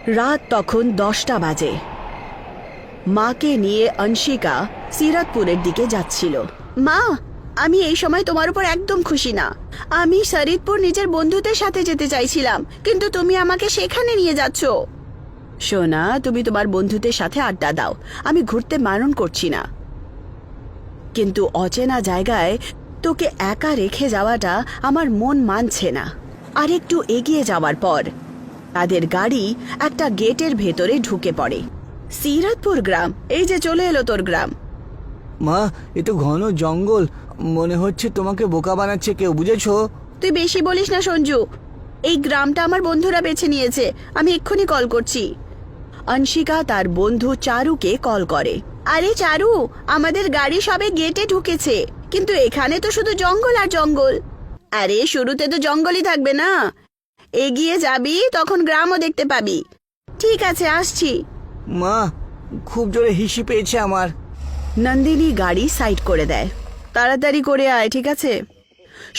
রাত তখন 10টা বাজে। মাকে নিয়ে অংশিকা সিরাতপুরের দিকে যাচ্ছিল। মা, আমি এই সময় তোমার উপর একদম খুশি না। আমি শরীদপুর নিজের বন্ধুদের সাথে যেতে চাইছিলাম, কিন্তু তুমি আমাকে সেখানে নিয়ে যাচ্ছ। সোনা, তুমি তোমার বন্ধুদের সাথে আড্ডা দাও, আমি ঘুরতে বারণ করছি না, কিন্তু অচেনা জায়গায় তোকে একা রেখে যাওয়াটা আমার মন মানছে না। আর একটু এগিয়ে যাওয়ার পর তাদের গাড়ি একটা গেটের ভেতরে ঢুকে পড়ে। সিরাতপুর গ্রাম, এই যে চলে এলো তোর গ্রাম। মা, এ তো ঘন জঙ্গল, মনে হচ্ছে তোমাকে বোকা বানাচ্ছে কেউ, বুঝেছো? তুই বেশি বলিস না সঞ্জু, এই গ্রামটা আমার বন্ধুরা বেছে নিয়েছে, আমি এক্ষুনি কল করছি। অংশিকা তার বন্ধু চারুকে কল করে। আরে চারু, আমাদের গাড়ি সবে গেটে ঢুকেছে, কিন্তু এখানে তো শুধু জঙ্গল আর জঙ্গল। আরে শুরুতে তো জঙ্গলই থাকবে না, এগিয়ে যাবি তখন গ্রামও দেখতে পাবি। ঠিক আছে, আসছি। মা, খুব জোরে হিসি পেয়েছে আমার। নন্দিনী গাড়ি সাইড করে দেয়। তাড়াতাড়ি করে আয়, ঠিক আছে?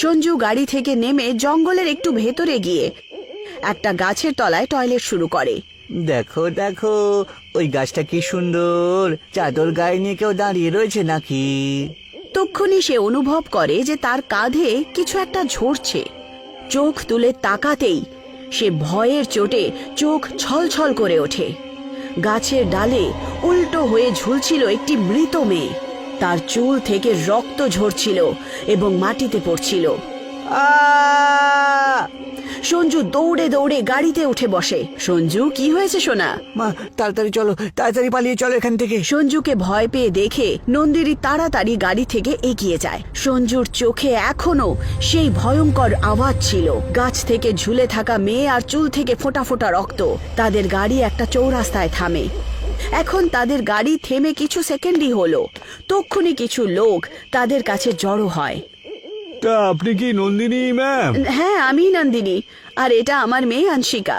সঞ্জু গাড়ি থেকে নেমে জঙ্গলের একটু ভেতরে গিয়ে একটা গাছের তলায় টয়লেট শুরু করে। দেখো দেখো, ওই গাছটা কি সুন্দর, চাদর গায়ে নিয়ে কেউ দাঁড়িয়ে রয়েছে নাকি? তক্ষুনি সে অনুভব করে যে তার কাঁধে কিছু একটা ঝরছে। চোখ তুলে তাকাতেই সে ভয়ের চোটে চোখ ছলছল করে ওঠে। গাছের ডালে উল্টো হয়ে ঝুলছিল একটি মৃত মেয়ে। তার চুল থেকে রক্ত ঝরছিল এবং মাটিতে পড়ছিল। সঞ্জু দৌড়ে দৌড়ে গাড়িতে উঠে বসে। সঞ্জু, কি হয়েছে সোনা? মা, তাড়াতাড়ি চলো, তাড়াতাড়ি পালিয়ে চলো এখান থেকে। সঞ্জুকে ভয় পেয়ে দেখে নন্দিনী তাড়াতাড়ি গাড়ি থেকে এগিয়ে যায়। সঞ্জুর চোখে এখনো সেই ভয়ঙ্কর আওয়াজ ছিল। গাছ থেকে ঝুলে থাকা মেয়ে আর চুল থেকে ফোঁটা ফোঁটা রক্ত। তাদের গাড়ি একটা চৌরাস্তায় থামে। এখন তাদের গাড়ি থেমে কিছু সেকেন্ডই হলো, তক্ষুনি কিছু লোক তাদের কাছে জড়ো হয়। তা আপনি কি নন্দিনী ম্যাম? হ্যাঁ, আমি নন্দিনী, আর এটা আমার মেয়ে অংশিকা।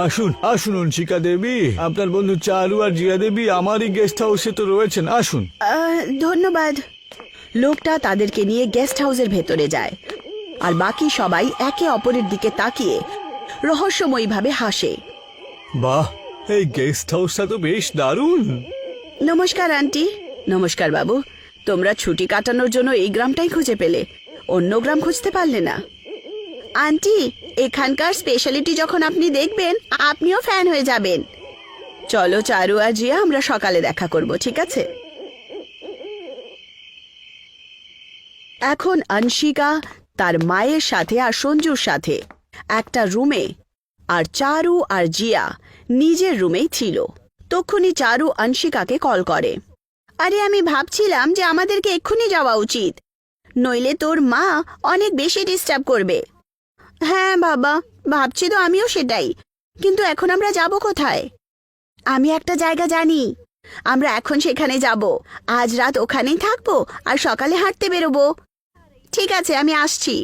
আসুন আসুন অংশিকা দেবী, আপনার বন্ধু চারু আর জিয়া দেবী আমারই গেস্ট হাউসে তো রয়েছেন, আসুন। ধন্যবাদ। লোকটা তাদেরকে নিয়ে গেস্ট হাউসের ভেতরে যায়, আর বাকি সবাই একে অপরের দিকে তাকিয়ে রহস্যময়ীভাবে হাসে। বাহ, এই গেস্ট হাউসটা তো বেশ দারুণ। নমস্কার আন্টি। নমস্কার বাবু, তোমরা ছুটি কাটানোর জন্য এই গ্রামটাই খুঁজে পেলে, অন্য গ্রাম খুঁজতে পারলে না? আন্টি, এখানকার স্পেশালিটি যখন আপনি দেখবেন আপনিও ফ্যান হয়ে যাবেন। চলো চারু আর জিয়া, আমরা সকালে দেখা করব, ঠিক আছে? এখন অংশিকা তার মায়ের সাথে আর সঞ্জুর সাথে একটা রুমে, আর চারু আর জিয়া নিজের রুমেই ছিল। তক্ষুনি চারু অংশিকাকে কল করে। আরে, আমি ভাবছিলাম যে আমাদেরকে এক্ষুনি যাওয়া উচিত, নইলে তোর মা অনেক বেশি ডিস্টার্ব করবে। হ্যাঁ বাবা, ভাবছি তো আমিও সেটাই, কিন্তু এখন আমরা যাব কোথায়? আমি একটা জায়গা জানি, আমরা এখন সেখানে যাব। আজ রাত ওখানেই থাকবো আর সকালে হাঁটতে বেরোবো। ঠিক আছে, আমি আসছি।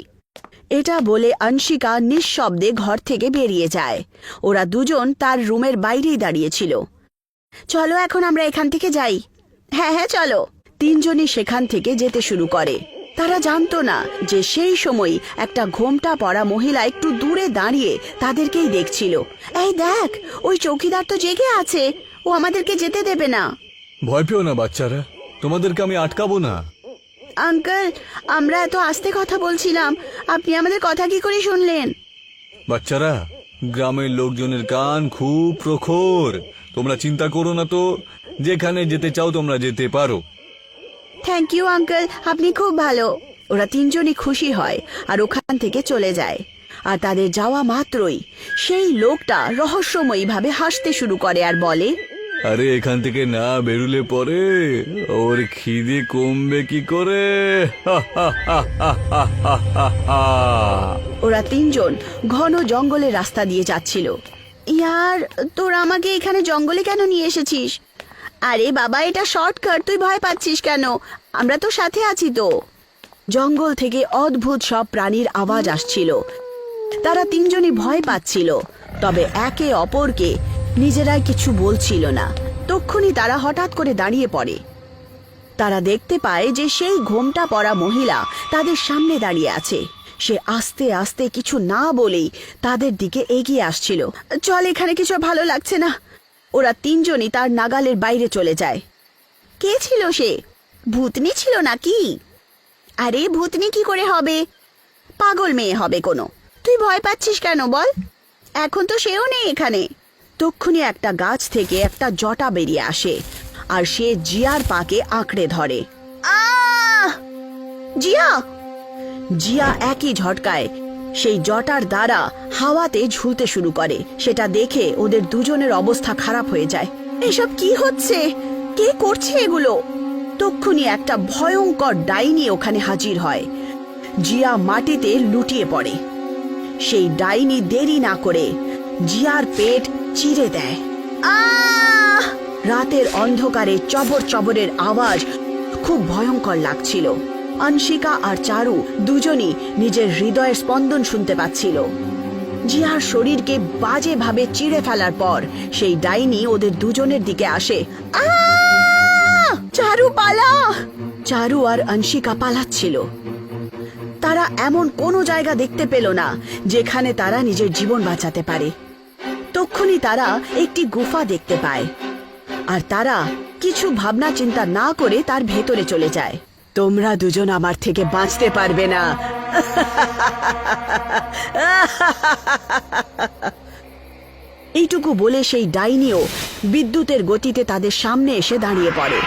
এটা বলে অংশিকা নিঃশব্দে ঘর থেকে বেরিয়ে যায়। ওরা দুজন তার রুমের বাইরেই দাঁড়িয়েছিল। চলো এখন আমরা এখান থেকে যাই। হ্যাঁ হ্যাঁ, চলো। তিনজনই সেখান থেকে যেতে শুরু করে। তারা জানতো না যে সেই সময় একটা ঘোমটা পরা মহিলা একটু দূরে দাঁড়িয়ে তাদেরকেই দেখছিল। এই দেখ, ওই চৌকিদার তো জেগে আছে, ও আমাদেরকে যেতে দেবে না। ভয় পেও না বাচ্চারা, তোমাদেরকে আমি আটকাবো না। আঙ্কেল, আমরা এত আস্তে কথা বলছিলাম, আপনি আমাদের কথা কি করে শুনলেন? বাচ্চারা, গ্রামের লোকজনের কান খুব প্রখর, তোমরা চিন্তা করো না তো, যেখানে যেতে চাও তোমরা যেতে পারো। থ্যাংক ইউ আঙ্কেল, আপনি খুব ভালো। ওরা তিনজনই খুশি হয় আর ওখান থেকে চলে যায়। আর তাদের যাওয়া মাত্রই সেই লোকটা রহস্যময়ীভাবে হাসতে শুরু করে আর বলে, আরে এখান থেকে না বেরুলে পরে ওর খিদে কমবে কি করে? ওরা তিনজন ঘন জঙ্গলের রাস্তা দিয়ে যাচ্ছিল। ইয়ার, তোরা আমাকে এখানে জঙ্গলে কেন নিয়ে এসেছিস? আরে বাবা, এটা শর্টকাট, তুই ভয় পাচ্ছিস কেন? আমরা তো সাথে আছি তো। জঙ্গল থেকে অদ্ভুত সব প্রাণীর আওয়াজ আসছিল। তারা তিনজনই ভয় পাচ্ছিল, তবে একে অপরকে নিজেরাই কিছু বলছিল না। তক্ষুনি তারা হঠাৎ করে দাঁড়িয়ে পড়ে। তারা দেখতে পায় যে সেই ঘোমটা পরা মহিলা তাদের সামনে দাঁড়িয়ে আছে। সে আস্তে আস্তে কিছু না বলেই তাদের দিকে এগিয়ে আসছিল। চল, এখানে কিছু ভালো লাগছে না। ওরা তিনজনই তার নাগালের বাইরে চলে যায়। কে ছিল সে? ভূতনি ছিল নাকি? আরে ভূতনি কি করে হবে? পাগল মেয়ে হবে কোনো। তুই ভয় পাচ্ছিস কেন বল? এখন তো সেও নেই এখানে। তক্ষুনি একটা গাছ থেকে একটা জটা বেরিয়ে আসে আর সে জিয়ার পাকে আঁকড়ে ধরে। আহ! জিয়া! জিয়া একই ঝটকায় সেই জটার দ্বারা হাওয়াতে ঝুলতে শুরু করে। সেটা দেখে ওদের দুজনের অবস্থা খারাপ হয়ে যায়। এসব কি হচ্ছে? কে করছে এগুলো? তক্ষুনি একটা ভয়ঙ্কর ডাইনি ওখানে হাজির হয়। জিয়া মাটিতে লুটিয়ে পড়ে। সেই ডাইনি দেরি না করে জিয়ার পেট চিরে দেয়। আহ! রাতের অন্ধকারে চবর চবরের আওয়াজ খুব ভয়ঙ্কর লাগছিল। অনশিকা আর চারু দুজনই নিজের হৃদয়ের স্পন্দন শুনতে পাচ্ছিল। জিয়ার শরীরকে বাজেভাবে চিড়ে ফেলার পর সেই ডাইনি ওদের দুজনের দিকে আসে। আহ! চারু পালা! চারু আর অনশিকা পালাচ্ছিল। তারা এমন কোনো জায়গা দেখতে পেল না যেখানে তারা নিজের জীবন বাঁচাতে পারে। তক্ষুনি তারা একটি গুফা দেখতে পায় আর তারা কিছু ভাবনা চিন্তা না করে তার ভেতরে চলে যায়। তোমরা দুজন আমার থেকে বাঁচতে পারবে না। এইটুকু বলে সেই ডাইনিও বিদ্যুতের গতিতে তাদের সামনে এসে দাঁড়িয়ে পড়ে।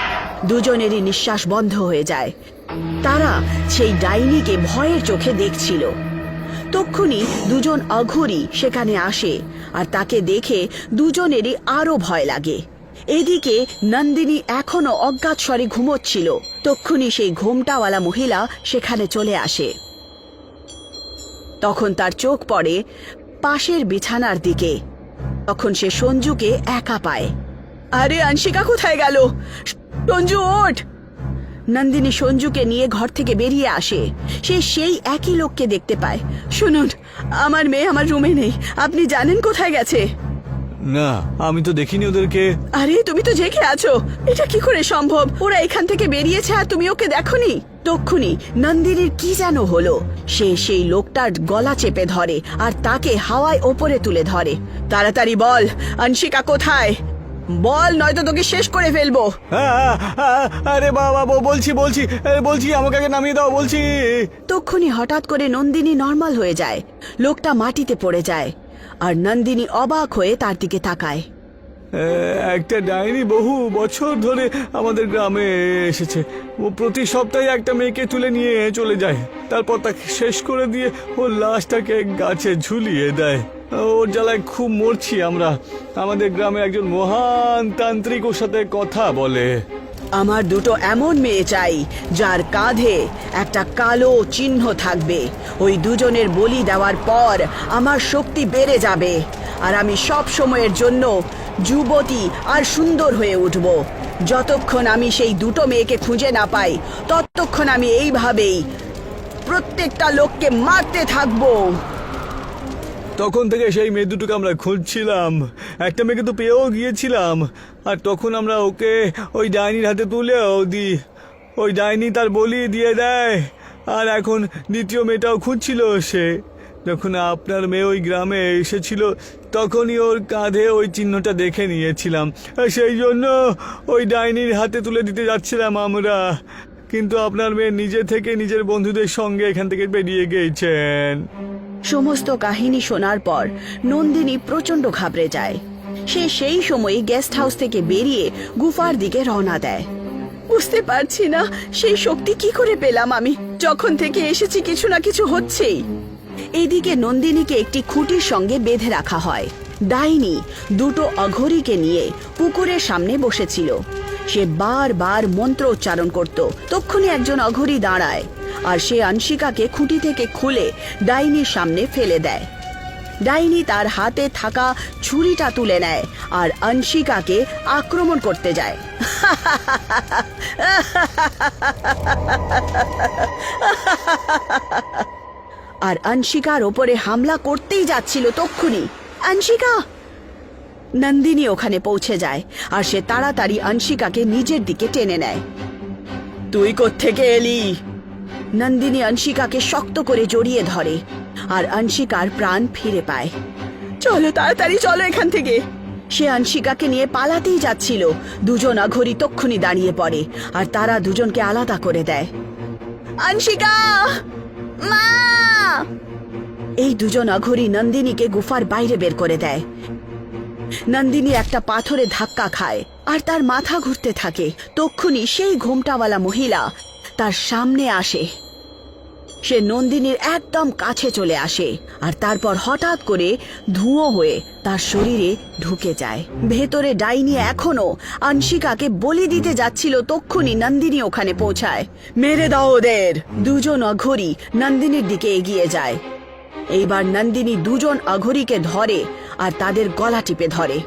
দুজনেরই নিঃশ্বাস বন্ধ হয়ে যায়। তারা সেই ডাইনিকে ভয়ের চোখে দেখছিল। তক্ষুনি দুজন অঘোরী সেখানে আসে আর তাকে দেখে দুজনেরই আরো ভয় লাগে। এদিকে নন্দিনী এখনো অজ্ঞাত স্বরে ঘুমোচ্ছিল। তক্ষুনি সেই ঘোমটাওয়ালা মহিলা সেখানে চলে আসে। তখন তার চোখ পড়ে পাশের বিছানার দিকে। তখন সে সঞ্জুকে একা পায়। আরে অনশিকা কোথায় গেল? সঞ্জু ওঠ! নন্দিনী সঞ্জুকে নিয়ে ঘর থেকে বেরিয়ে আসে। সে সেই একই লোককে দেখতে পায়। শুনুন, আমার মেয়ে আমার রুমে নেই। আপনি জানেন কোথায় গেছে? না, আমি তো দেখিনি ওদেরকে। আরে তুমি তো জেগে আছো, এটা কি করে সম্ভব? ওরা এখান থেকে বেরিয়েছে আর তুমি ওকে দেখোনি? তক্ষুনি নন্দিনীর কি যেন হলো। সে সেই লোকটার গলা চেপে ধরে আর তাকে হাওয়ায় ওপরে তুলে ধরে। তাড়াতাড়ি বল, অনশিকা কোথায়? বল, নয়তো তোকে শেষ করে ফেলবো। আরে বাবা, বলছি আমাকে আগে নামিয়ে দাও বলছি। তক্ষুনি হঠাৎ করে নন্দিনী নর্মাল হয়ে যায়। লোকটা মাটিতে পড়ে যায় আর নন্দিনী অবাক হয়ে তার দিকে তাকায়। একটা ডাইনি বহু বছর ধরে আমাদের গ্রামে এসেছে। ও প্রতি সপ্তাহে একটা মেয়েকে তুলে নিয়ে চলে যায়, তারপর তাকে শেষ করে দিয়ে ওর লাশটাকে গাছে ঝুলিয়ে দেয়। ওর জ্বালায় খুব মরছি আমরা। আমাদের গ্রামে একজন মহান তান্ত্রিক ওর সাথে কথা বলে। আমার দুটো এমন মেয়ে চাই যার কাঁধে একটা কালো চিহ্ন থাকবে। ওই দুজনের বলি দেওয়ার পর আমার শক্তি বেড়ে যাবে আর আমি সব সময়ের জন্য যুবতী আর সুন্দর হয়ে উঠব। যতক্ষণ আমি সেই দুটো মেয়েকে খুঁজে না পাই ততক্ষণ আমি এইভাবেই প্রত্যেকটা লোককে মারতে থাকবো। তখন থেকে সেই মেয়ে দুটোকে আমরা খুঁজছিলাম। একটা মেয়েকে তো পেয়েও গিয়েছিলাম, আর তখন আমরা ওকে ওই ডাইনির হাতে তুলেও দিই। ওই ডাইনি তার বলি দিয়ে দেয়। আর এখন দ্বিতীয় মেয়েটাও খুঁজছিল সে। যখন আপনার মেয়ে ওই গ্রামে এসেছিল তখনই ওর কাঁধে ওই চিহ্নটা দেখে নিয়েছিলাম। সেই জন্য ওই ডাইনির হাতে তুলে দিতে যাচ্ছিলাম আমরা। কিন্তু আপনার মেয়ে নিজে থেকে নিজের বন্ধুদের সঙ্গে এখান থেকে বেরিয়ে গিয়েছেন। সমস্ত কাহিনী শোনার পর নন্দিনী প্রচন্ড ঘাবড়ে যায়। সে সেই সময় গেস্ট হাউস থেকে বেরিয়ে গুফার দিকে রওনা দেয়। বুঝতে পারছি না সেই শক্তি কি করে পেলাম আমি। যখন থেকে এসেছি কিছু না কিছু হচ্ছেই। এদিকে নন্দিনীকে একটি খুঁটির সঙ্গে বেঁধে রাখা হয়। ডাইনি দুটো অঘোরীকে নিয়ে পুকুরের সামনে বসেছিল। সে বারবার মন্ত্র উচ্চারণ করত। তক্ষুনি একজন অঘোরী দাঁড়ায় আর সে অনশিকাকে খুঁটি থেকে খুলে ডাইনির সামনে ফেলে দেয়। ডাইনি তার হাতে থাকা ছুরিটা তুলে নেয় আর অনশিকাকে আক্রমণ করতে যায়। আর অনশিকার ওপরে হামলা করতেই যাচ্ছিল। তক্ষুনি অনশিকা! নন্দিনী ওখানে পৌঁছে যায় আর সে তাড়াতাড়ি অনশিকাকে নিজের দিকে টেনে নেয়। তুই কোত্থেকে এলি? নন্দিনী অংশিকাকে শক্ত করে জড়িয়ে ধরে আর অংশিকার প্রাণ ফিরে পায়। চলো তাড়াতাড়ি চলো এখান থেকে। সে অংশিকাকে নিয়ে পালাতেই যাচ্ছিল, দুজন অঘরী তক্ষুনি দাঁড়িয়ে পড়ে আর তারা দুজনকে আলাদা করে দেয়। অংশিকা, মা! এই দুজন অঘরী নন্দিনীকে গুফার বাইরে বের করে দেয়। নন্দিনী একটা পাথরে ধাক্কা খায় আর তার মাথা ঘুরতে থাকে। তক্ষুনি সেই ঘোমটাওয়ালা মহিলা তার সামনে আসে। সে নন্দিনীর একদম কাছে চলে আসে আর তারপর হঠাৎ করে ধুঁয়ো হয়ে তার শরীরে ঢুকে যায়। ভেতরে ডাইনি এখনো অংশিকাকে বলি দিতে যাচ্ছিল, তক্ষুনি নন্দিনী ওখানে পৌঁছায়। মেরে দাও ওদের! দুজন অঘরী নন্দিনীর দিকে এগিয়ে যায়। এইবার নন্দিনী দুজন অঘরীকে ধরে আর তাদের গলা টিপে ধরে।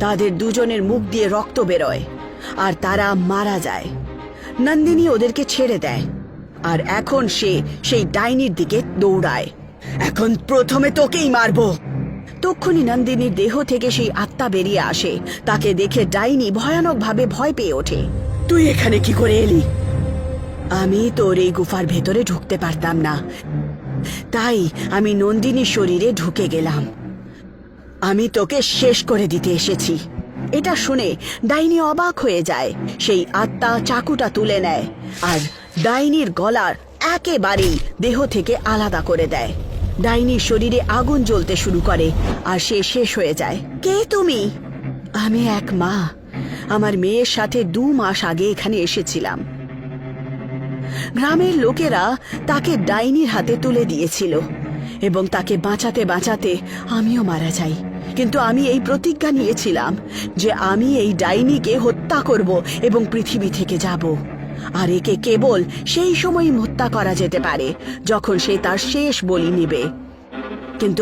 তাদের দুজনের মুখ দিয়ে রক্ত বেরোয় আর তারা মারা যায়। নন্দিনী ওদেরকে ছেড়ে দেয় আর এখন সে সেই ডাইনির দিকে দৌড়ায়। এখন প্রথমে তোকেই মারবো। তক্ষুনি নন্দিনীর দেহ থেকে সেই আত্মা বেরিয়ে আসে। তাকে দেখে ডাইনি ভয়ানকভাবে ভয় পেয়ে ওঠে। তুই এখানে কি করে এলি? আমি তোর এই গুফার ভেতরে ঢুকতে পারতাম না, তাই আমি নন্দিনীর শরীরে ঢুকে গেলাম। আমি তোকে শেষ করে দিতে এসেছি। এটা শুনে ডাইনি অবাক হয়ে যায়। সেই আত্মা চাকুটা তুলে নেয় আর ডাইনির গলার একেবারেই দেহ থেকে আলাদা করে দেয়। ডাইনির শরীরে আগুন জ্বলতে শুরু করে আর সে শেষ হয়ে যায়। কে তুমি? আমি এক মা। আমার মেয়ের সাথে 2 মাস আগে এখানে এসেছিলাম। গ্রামের লোকেরা তাকে ডাইনির হাতে তুলে দিয়েছিল এবং তাকে বাঁচাতে বাঁচাতে আমিও মারা যাই। কিন্তু আমি এই প্রতিজ্ঞা নিয়েছিলাম যে আমি এই ডাইনিকে হত্যা করব এবং পৃথিবী থেকে যাব। আর একে কেবল সেই সময়ই হত্যা করা যেতে পারে যখন সে তার শেষ বলি নেবে। কিন্তু